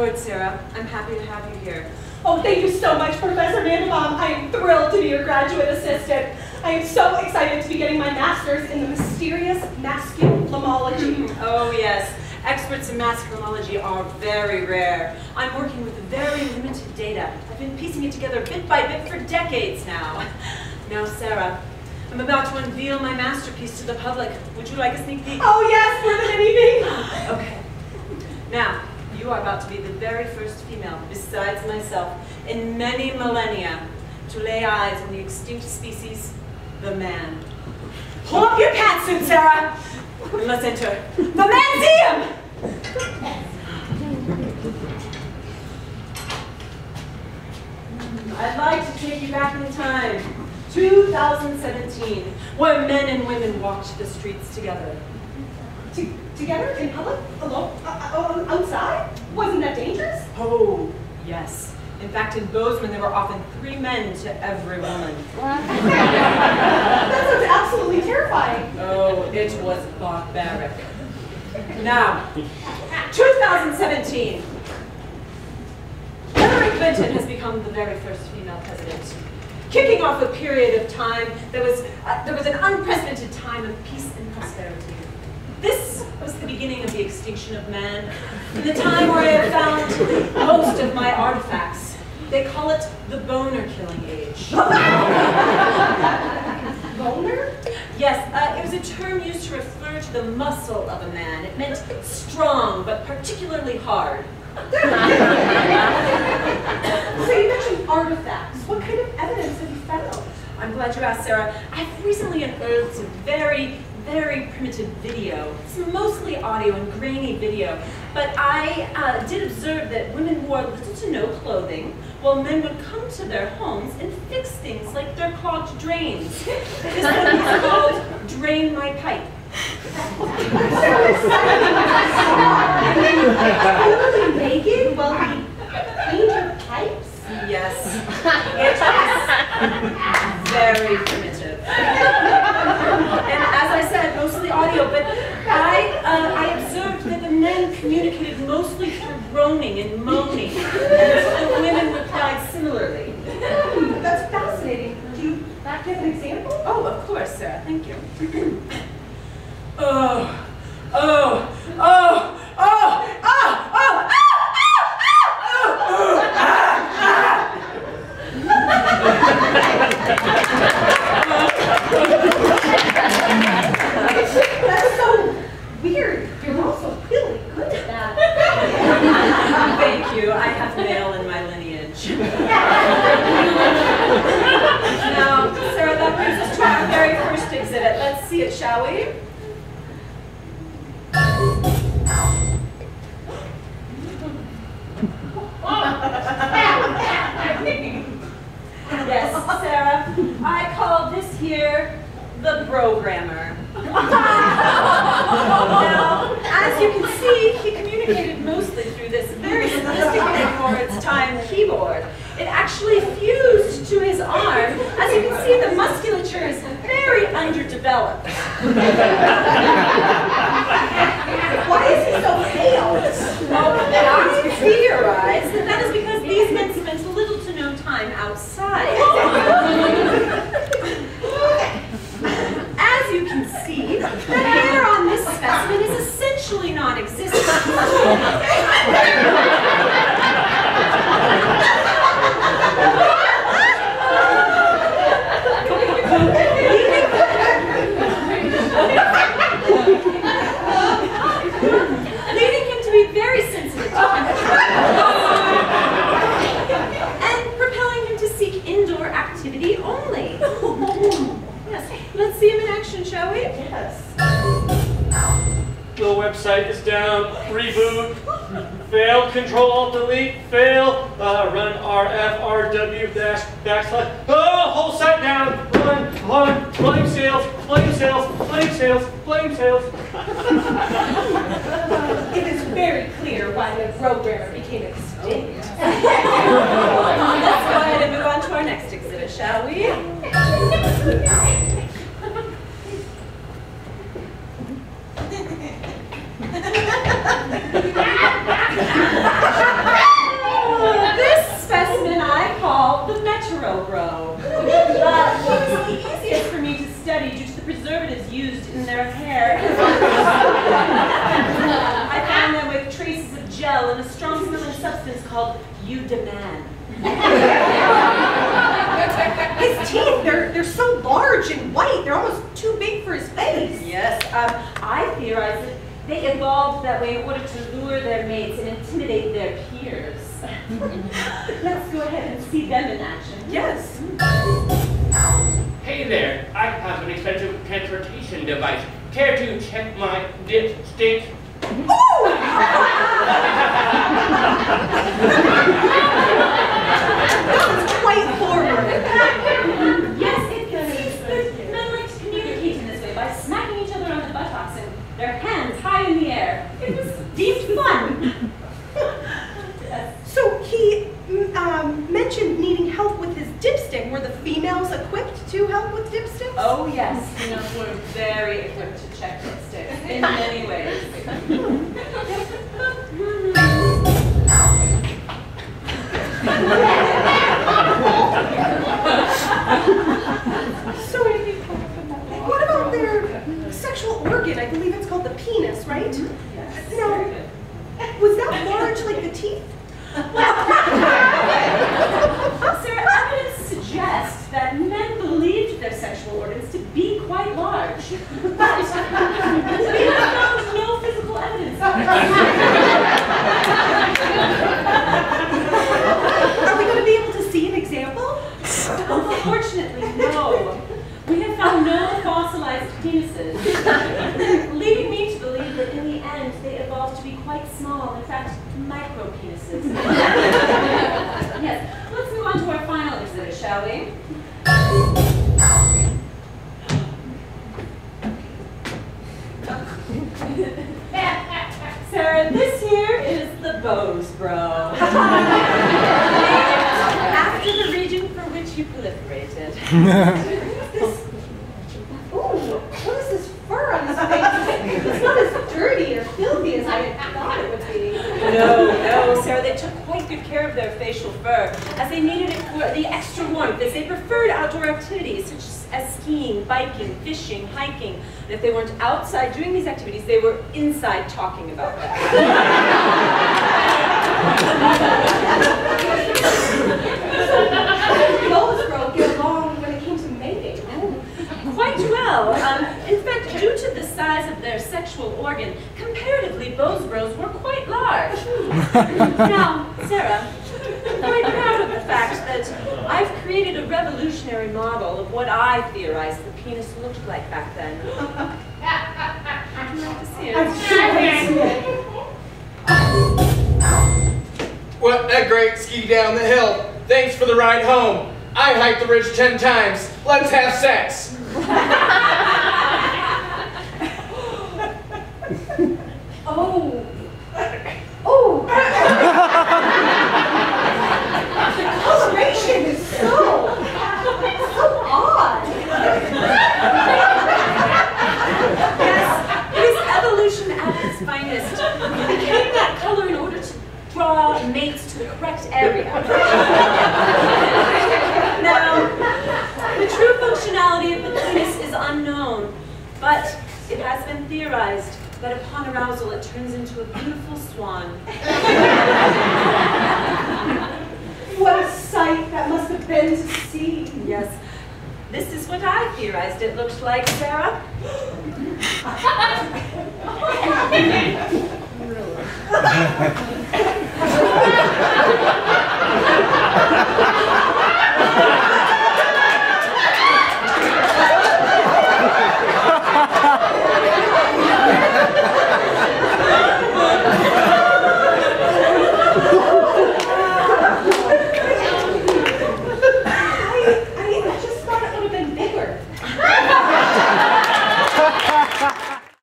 aboard, Sarah. I'm happy to have you here. Oh, thank you so much, Professor Mandelbaum. I am thrilled to be your graduate assistant. I am so excited to be getting my master's in the mysterious masculinology. Oh, yes. Experts in masculinology are very rare. I'm working with very limited data. I've been piecing it together bit by bit for decades now. Now, Sarah, I'm about to unveil my masterpiece to the public. Would you like a sneak peek? Oh, yes, more than anything. Okay. Now, you are about to be the very first female, besides myself, in many millennia, to lay eyes on the extinct species, the man. Pull up your pantsuit, Sarah, and let's enter the Manseum! I'd like to take you back in time, 2017, where men and women walked the streets together. Together in public? Alone? Outside? Wasn't that dangerous? Oh, yes. In fact, in Bozeman, there were often 3 men to every woman. That sounds absolutely terrifying. Oh, it was barbaric. Now, 2017. Hillary Clinton has become the very first female president, kicking off a period of time that was an unprecedented time of peace and prosperity. This was the beginning of the extinction of man, and the time where I have found most of my artifacts. They call it the boner-killing age. Boner? Yes, it was a term used to refer to the muscle of a man. It meant strong, but particularly hard. So you mentioned artifacts. What kind of evidence have you found? I'm glad you asked, Sarah. I've recently unearthed some very primitive video. It's mostly audio and grainy video, but I did observe that women wore little to no clothing, while men would come to their homes and fix things like their clogged drains. This one is called Drain My Pipe. Totally naked while we cleaned your pipes? Yes, it is very primitive. And as I said, mostly audio, but I observed that the men communicated mostly through groaning and moaning, and the women replied similarly. That's fascinating. Do you give an example? Oh, of course, Sarah. Thank you. That's so weird. You're also really good at that. Thank you. I have male in my lineage. Now, Sarah, that brings us to our very first exhibit. Let's see it, shall we? Yes, Sarah, I call this here the programmer. Now, as you can see, he communicated mostly through this very sophisticated for its time keyboard. It actually fused to his arm. As you can see, the musculature is very underdeveloped. Why is he so pale? Well, I theorize that is because these men spent little to no time outside. As you can see, the hair on this specimen is essentially non-existent. Leading him to be very sensitive to temperature. And propelling him to seek indoor activity only. Yes, let's see him in action, shall we? Yes. The website is down. Reboot. Fail. Control Alt Delete. Fail. Run RF RW dash backslash. Oh, whole site down. Run. Flame sales. Flame sales. Flame sales. Flame sales. It is very clear why the programmer became extinct. Let's go ahead and move on to our next exhibit, shall we? used in their hair. I found them with traces of gel and a strong smelling substance called Eudaman. His teeth, they're so large and white, they're almost too big for his face. Yes, I theorize that they evolved that way in order to lure their mates and intimidate their peers. Let's go ahead and see them in action. Yes. Hey there, I have an expensive transportation device. Care to check my dipstick? That's quite forward. Yes, it seems that men like to communicate in this way by smacking each other on the buttocks and their hands high in the air. It was deemed fun. So he mentioned needing help with his dipstick. Were the females equipped to help with dipsticks? Oh yes, females were very equipped to check dipsticks in many ways. So, what about their sexual organ? I believe it's called the penis, right? Yes, Now, very good. was that large like the teeth? Sir, evidence suggests that men believed their sexual organs to be quite large, but we have found no physical evidence. Are we going to be able to see an example? Unfortunately, no. We have found no fossilized penises, leading me to believe that in the end they evolved to be quite small, in fact, micro penises. Yes, let's move on to our final exhibit, shall we? Sarah, this here is the Bose Bro. After the region for which you proliferated. Ooh, what is this fur on his face? It's not as dirty or filthy as I thought it would be. No, Sarah, they took quite good care of their facial fur, as they needed it for the extra warmth, as they preferred outdoor activities such as skiing, biking, fishing, hiking. And if they weren't outside doing these activities, they were inside talking about that. Those bro get along when it came to mating. Quite well. In fact, due to the size of their sexual organ, comparatively, Bose Bros were quite large. Now, Sarah, I'm quite proud of the fact that I've created a revolutionary model of what I theorized the penis looked like back then. Would you like to see it? What a great ski down the hill. Thanks for the ride home. I hiked the ridge 10 times. Let's have sex. Oh. Oh. The coloration is so odd. Yes, it is evolution at its finest. It became that color in order to draw mates to the correct area. Now, the true functionality of the penis is unknown, but it has been theorized that upon arousal it turns into a beautiful swan. What a sight that must have been to see. Yes, this is what I theorized it looked like, Sarah.